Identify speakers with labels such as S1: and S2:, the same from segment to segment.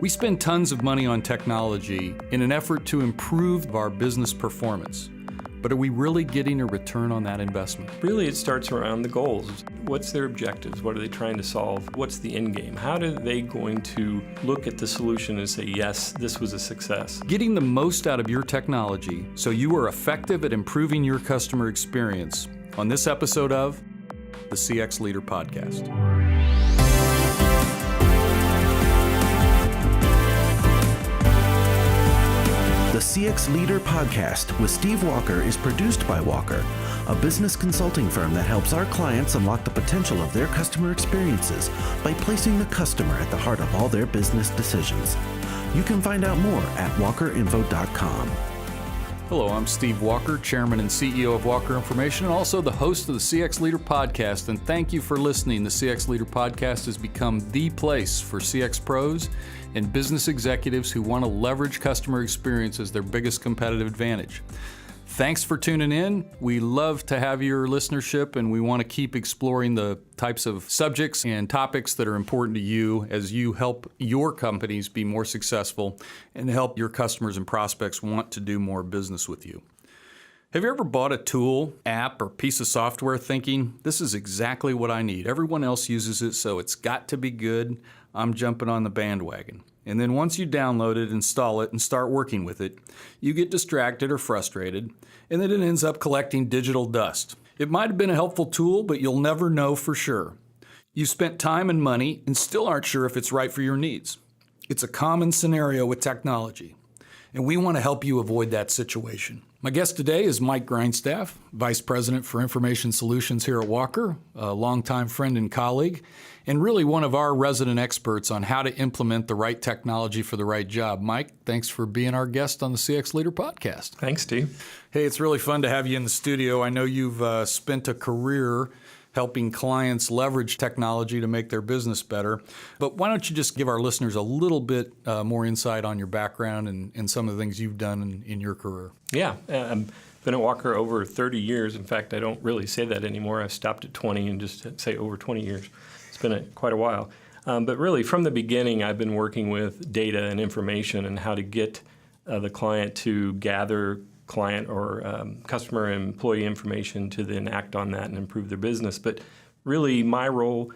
S1: We spend tons of money on technology in an effort to improve our business performance. But are we really getting a return on that investment?
S2: Really, it starts around the goals. What's their objectives? What are they trying to solve? What's the end game? How are they going to look at the solution and say, yes, this was a success?
S1: Getting the most out of your technology so you are effective at improving your customer experience on this episode of the CX Leader Podcast.
S3: The CX Leader Podcast with Steve Walker is produced by Walker, a business consulting firm that helps our clients unlock the potential of their customer experiences by placing the customer at the heart of all their business decisions. You can find out more at walkerinfo.com.
S1: Hello, I'm Steve Walker, Chairman and CEO of Walker Information, and also the host of the CX Leader Podcast. And thank you for listening. The CX Leader Podcast has become the place for CX pros and business executives who want to leverage customer experience as their biggest competitive advantage. Thanks for tuning in. We love to have your listenership, and we want to keep exploring the types of subjects and topics that are important to you as you help your companies be more successful and help your customers and prospects want to do more business with you. Have you ever bought a tool, app, or piece of software thinking, this is exactly what I need? Everyone else uses it, so it's got to be good. I'm jumping on the bandwagon. And then once you download it, install it, and start working with it, you get distracted or frustrated, and then it ends up collecting digital dust. It might have been a helpful tool, but you'll never know for sure. You spent time and money and still aren't sure if it's right for your needs. It's a common scenario with technology, and we want to help you avoid that situation. My guest today is Mike Grindstaff, Vice President for Information Solutions here at Walker, a longtime friend and colleague, and really one of our resident experts on how to implement the right technology for the right job. Mike, thanks for being our guest on the CX Leader Podcast.
S2: Thanks, Steve.
S1: Hey, it's really fun to have you in the studio. I know you've spent a career helping clients leverage technology to make their business better. But why don't you just give our listeners a little bit more insight on your background and some of the things you've done in your career?
S2: Yeah, I've been at Walker over 30 years. In fact, I don't really say that anymore. I've stopped at 20 and just say over 20 years. It's been quite a while. But really, from the beginning, I've been working with data and information and how to get the client to gather client or customer and employee information to then act on that and improve their business. But really, my role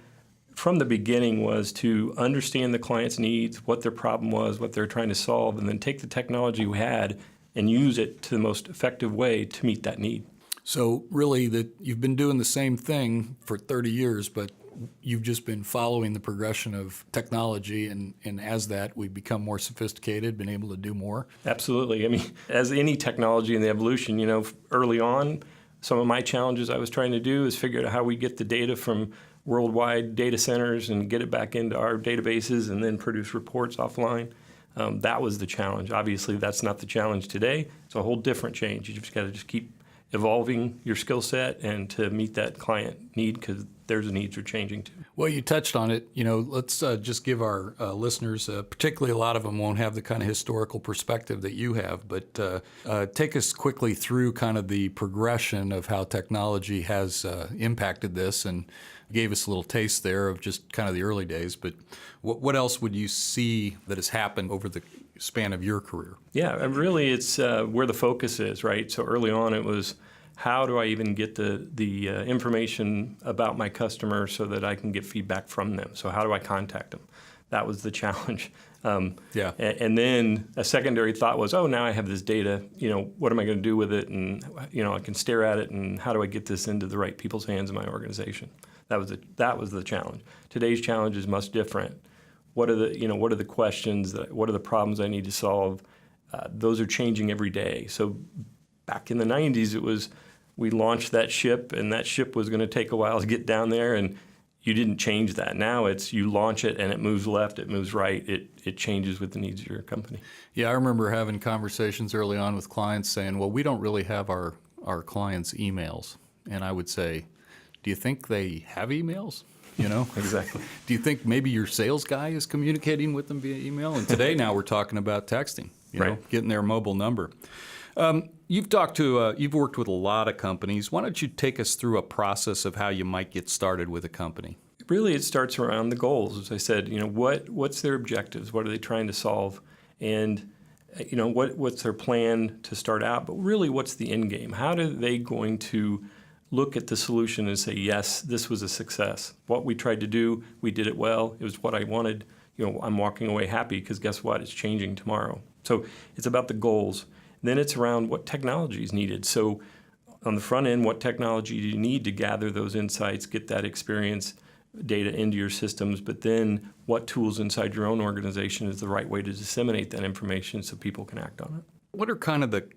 S2: from the beginning was to understand the client's needs, what their problem was, what they're trying to solve, and then take the technology we had and use it to the most effective way to meet that need.
S1: So really, that you've been doing the same thing for 30 years, but you've just been following the progression of technology, and as that, we've become more sophisticated, been able to do more.
S2: Absolutely. I mean, as any technology in the evolution, early on, some of my challenges I was trying to do is figure out how we get the data from worldwide data centers and get it back into our databases and then produce reports offline. That was the challenge. Obviously, that's not the challenge today. It's a whole different change. You just got to keep evolving your skill set and to meet that client need because their needs are changing too.
S1: Well, you touched on it. Let's just give our listeners, particularly a lot of them won't have the kind of historical perspective that you have, but take us quickly through kind of the progression of how technology has impacted this, and gave us a little taste there of just kind of the early days. But what else would you see that has happened over the span of your career?
S2: Yeah, and really it's where the focus is, right? So early on it was, how do I even get the information about my customer so that I can get feedback from them? So how do I contact them? That was the challenge. And then a secondary thought was, now I have this data, what am I going to do with it? And, I can stare at it, and how do I get this into the right people's hands in my organization? That was the challenge. Today's challenge is much different. What are the questions, what are the problems I need to solve? Those are changing every day. So back in the 90s, it was, we launched that ship, and that ship was going to take a while to get down there, and you didn't change that. Now it's, you launch it, and it moves left, it moves right, it changes with the needs of your company.
S1: Yeah, I remember having conversations early on with clients saying, well, we don't really have our clients' emails. And I would say, do you think they have emails?
S2: Exactly.
S1: Do you think maybe your sales guy is communicating with them via email? And today now we're talking about texting, getting their mobile number. You've worked with a lot of companies. Why don't you take us through a process of how you might get started with a company?
S2: Really, it starts around the goals. As I said, what's their objectives? What are they trying to solve? And what's their plan to start out? But really, what's the end game? How are they going to look at the solution and say, yes, this was a success. What we tried to do, we did it well. It was what I wanted. I'm walking away happy because guess what? It's changing tomorrow. So it's about the goals. Then it's around what technology is needed. So on the front end, what technology do you need to gather those insights, get that experience data into your systems, but then what tools inside your own organization is the right way to disseminate that information so people can act on it.
S1: What are kind of the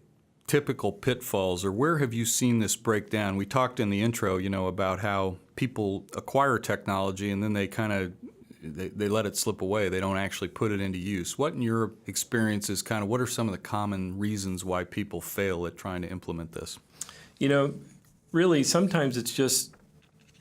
S1: typical pitfalls, or where have you seen this break down? We talked in the intro, about how people acquire technology and then they kind of they let it slip away. They don't actually put it into use. What in your experience is what are some of the common reasons why people fail at trying to implement this?
S2: Really, sometimes it's just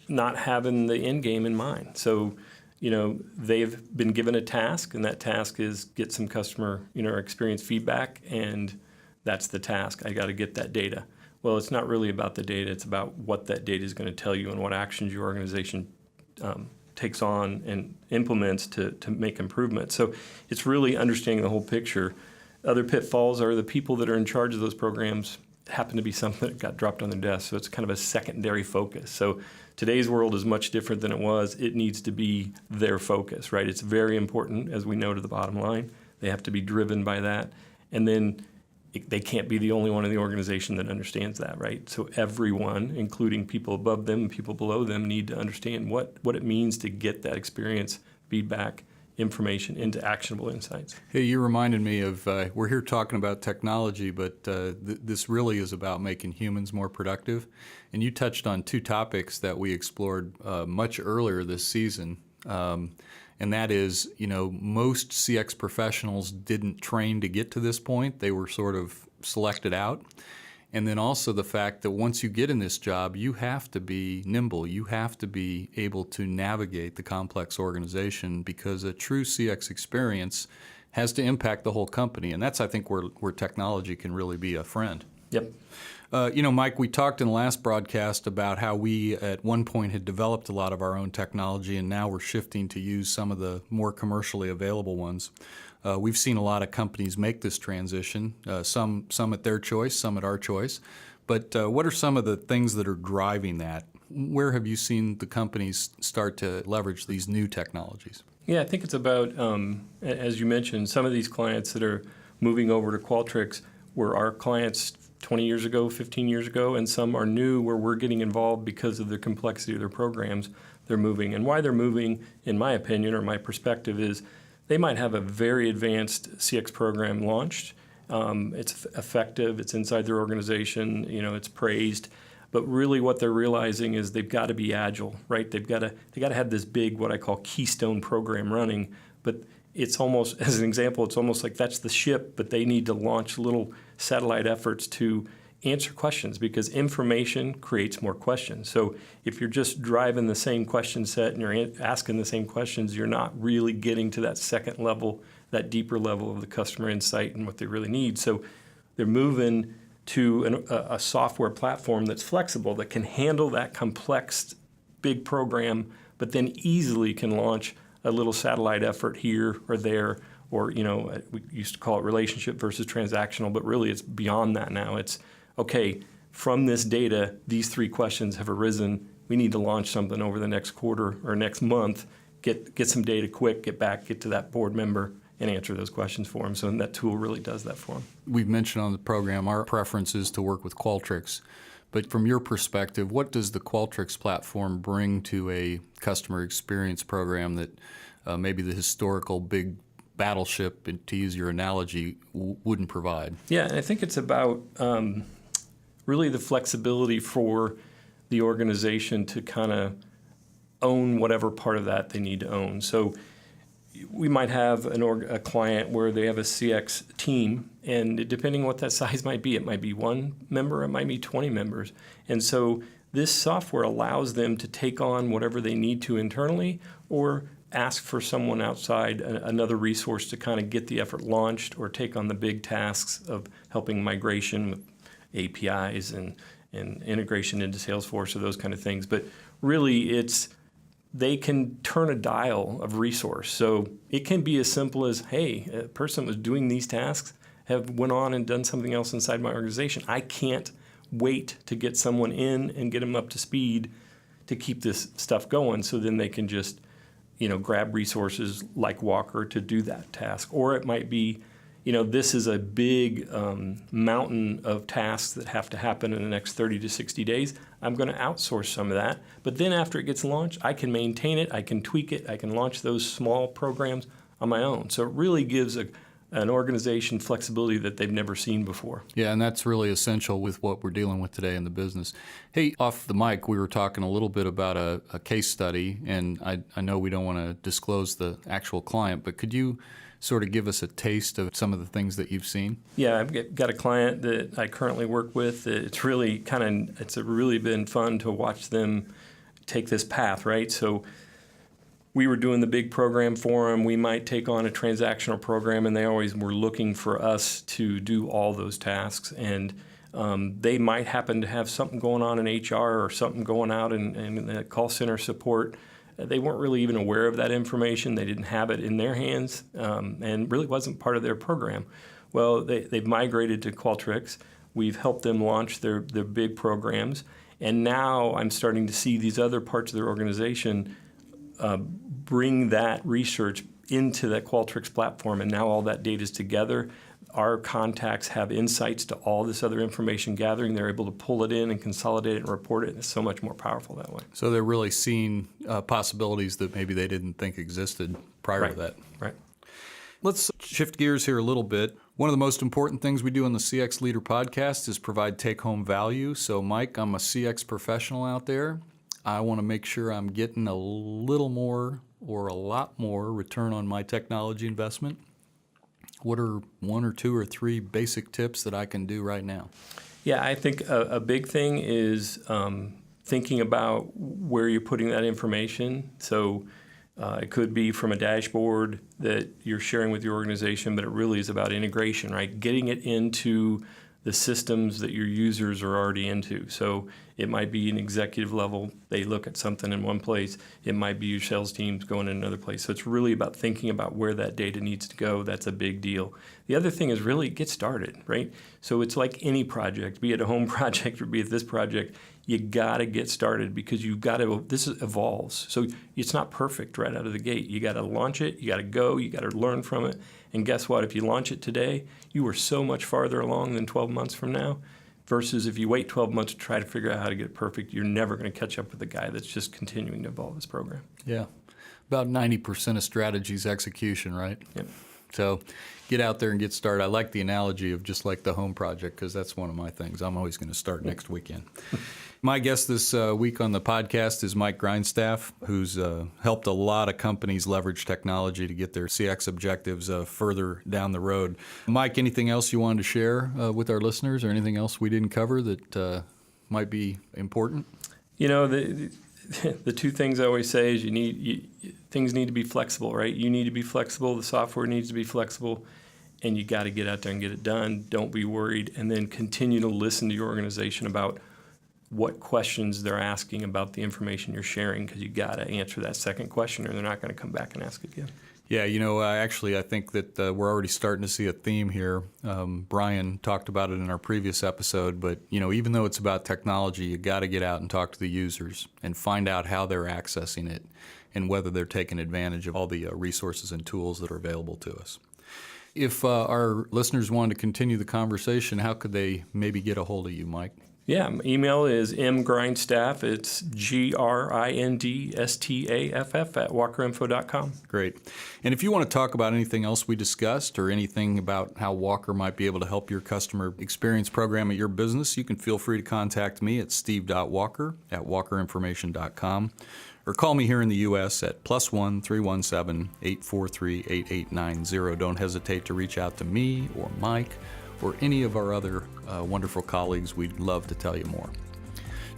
S2: not having the end game in mind. So, they've been given a task, and that task is get some customer, experience feedback, and that's the task. I got to get that data. Well, it's not really about the data. It's about what that data is going to tell you and what actions your organization takes on and implements to make improvements. So it's really understanding the whole picture. Other pitfalls are the people that are in charge of those programs happen to be something that got dropped on their desk. So it's kind of a secondary focus. So today's world is much different than it was. It needs to be their focus, right? It's very important, as we know, to the bottom line. They have to be driven by that. And then they can't be the only one in the organization that understands that, right? So everyone, including people above them and people below them, need to understand what it means to get that experience, feedback, information into actionable insights.
S1: Hey, you reminded me of, we're here talking about technology, but this really is about making humans more productive. And you touched on two topics that we explored much earlier this season. And that is, most CX professionals didn't train to get to this point. They were sort of selected out. And then also the fact that once you get in this job, you have to be nimble. You have to be able to navigate the complex organization because a true CX experience has to impact the whole company. And that's, I think, where technology can really be a friend.
S2: Yep.
S1: Mike, we talked in the last broadcast about how we at one point had developed a lot of our own technology, and now we're shifting to use some of the more commercially available ones. We've seen a lot of companies make this transition, some at their choice, some at our choice. But what are some of the things that are driving that? Where have you seen the companies start to leverage these new technologies?
S2: Yeah, I think it's about, as you mentioned, some of these clients that are moving over to Qualtrics were our clients 20 years ago, 15 years ago, and some are new where we're getting involved because of the complexity of their programs. They're moving. And why they're moving, in my opinion or my perspective, is they might have a very advanced CX program launched. It's effective. It's inside their organization. It's praised. But really what they're realizing is they've got to be agile, right? They got to have this big, what I call keystone program running. But it's almost, as an example, it's almost like that's the ship, but they need to launch little satellite efforts to answer questions because information creates more questions. So if you're just driving the same question set and you're asking the same questions, you're not really getting to that second level, that deeper level of the customer insight and what they really need. So they're moving to a software platform that's flexible, that can handle that complex big program, but then easily can launch a little satellite effort here or there, or we used to call it relationship versus transactional, but really it's beyond that now. It's, okay, from this data, these three questions have arisen. We need to launch something over the next quarter or next month, get some data quick, get to that board member and answer those questions for them. So that tool really does that for them.
S1: We've mentioned on the program our preference is to work with Qualtrics. But from your perspective, what does the Qualtrics platform bring to a customer experience program that maybe the historical big battleship, to use your analogy, wouldn't provide?
S2: Yeah, and I think it's about really the flexibility for the organization to kind of own whatever part of that they need to own. So we might have a client where they have a CX team, and depending on what that size might be, it might be one member, it might be 20 members. And so this software allows them to take on whatever they need to internally or ask for someone outside, another resource to kind of get the effort launched or take on the big tasks of helping migration with APIs and integration into Salesforce or those kind of things. But really it's they can turn a dial of resource. So it can be as simple as, hey, a person was doing these tasks, have went on and done something else inside my organization. I can't wait to get someone in and get them up to speed to keep this stuff going, so then they can just, grab resources like Walker to do that task. Or it might be, this is a big mountain of tasks that have to happen in the next 30 to 60 days. I'm going to outsource some of that. But then after it gets launched, I can maintain it, I can tweak it, I can launch those small programs on my own. So it really gives an organization flexibility that they've never seen before.
S1: Yeah, and that's really essential with what we're dealing with today in the business. Hey, off the mic, we were talking a little bit about a case study, and I know we don't want to disclose the actual client, but could you sort of give us a taste of some of the things that you've seen?
S2: Yeah, I've got a client that I currently work with. It's really been fun to watch them take this path, right? So we were doing the big program for them. We might take on a transactional program, and they always were looking for us to do all those tasks. And they might happen to have something going on in HR or something going out in the call center support. They weren't really even aware of that information. They didn't have it in their hands, and really wasn't part of their program. Well, they've migrated to Qualtrics. We've helped them launch their big programs. And now I'm starting to see these other parts of their organization bring that research into that Qualtrics platform, and now all that data is together. Our contacts have insights to all this other information gathering. They're able to pull it in and consolidate it and report it, and it's so much more powerful that way.
S1: So they're really seeing possibilities that maybe they didn't think existed prior to that.
S2: Right.
S1: Let's shift gears here a little bit. One of the most important things we do on the CX Leader podcast is provide take-home value. So, Mike, I'm a CX professional out there. I want to make sure I'm getting a little more or a lot more return on my technology investment. What are 1 or 2 or 3 basic tips that I can do right now?
S2: Yeah, I think a big thing is thinking about where you're putting that information. So it could be from a dashboard that you're sharing with your organization, but it really is about integration, right? Getting it into the systems that your users are already into. So it might be an executive level, they look at something in one place. It might be your sales teams going in another place. So it's really about thinking about where that data needs to go. That's a big deal. The other thing is really get started, right? So it's like any project, be it a home project or be it this project, you got to get started because this evolves. So it's not perfect right out of the gate. You got to launch it, you got to go, you got to learn from it. And guess what? If you launch it today, you are so much farther along than 12 months from now versus if you wait 12 months to try to figure out how to get it perfect, you're never going to catch up with the guy that's just continuing to evolve his program.
S1: Yeah. About 90% of strategy is execution, right?
S2: Yep.
S1: So get out there and get started. I like the analogy of just like the home project because that's one of my things. I'm always going to start next weekend. My guest this week on the podcast is Mike Grindstaff, who's helped a lot of companies leverage technology to get their CX objectives further down the road. Mike, anything else you wanted to share with our listeners or anything else we didn't cover that might be important?
S2: You know, the 2 things I always say is things need to be flexible, right? You need to be flexible. The software needs to be flexible. And you got to get out there and get it done. Don't be worried. And then continue to listen to your organization about what questions they're asking about the information you're sharing because you got to answer that second question or they're not going to come back and ask again.
S1: Yeah, I think that we're already starting to see a theme here. Brian talked about it in our previous episode, but, even though it's about technology, you got to get out and talk to the users and find out how they're accessing it and whether they're taking advantage of all the resources and tools that are available to us. If our listeners wanted to continue the conversation, how could they maybe get a hold of you, Mike?
S2: Yeah, my email is mgrindstaff. It's grindstaff at walkerinfo.com.
S1: Great. And if you want to talk about anything else we discussed or anything about how Walker might be able to help your customer experience program at your business, you can feel free to contact me at steve.walker@walkerinformation.com or call me here in the U.S. at +1 317 843 8890. Don't hesitate to reach out to me or Mike or any of our other wonderful colleagues. We'd love to tell you more.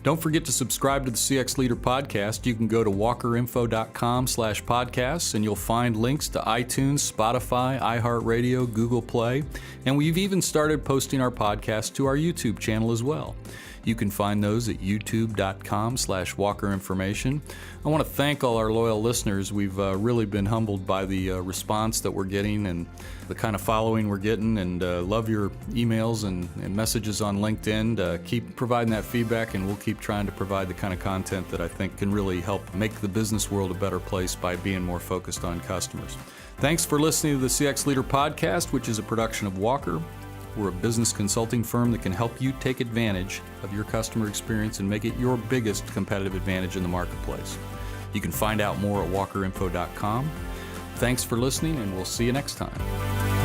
S1: Don't forget to subscribe to the CX Leader podcast. You can go to walkerinfo.com/podcasts and you'll find links to iTunes, Spotify, iHeartRadio, Google Play, and we've even started posting our podcast to our YouTube channel as well. You can find those at youtube.com/walkerinformation. I want to thank all our loyal listeners. We've really been humbled by the response that we're getting and the kind of following we're getting, and love your emails and messages on LinkedIn. Keep providing that feedback, and we'll keep trying to provide the kind of content that I think can really help make the business world a better place by being more focused on customers. Thanks for listening to the CX Leader Podcast, which is a production of Walker. We're a business consulting firm that can help you take advantage of your customer experience and make it your biggest competitive advantage in the marketplace. You can find out more at walkerinfo.com. Thanks for listening, and we'll see you next time.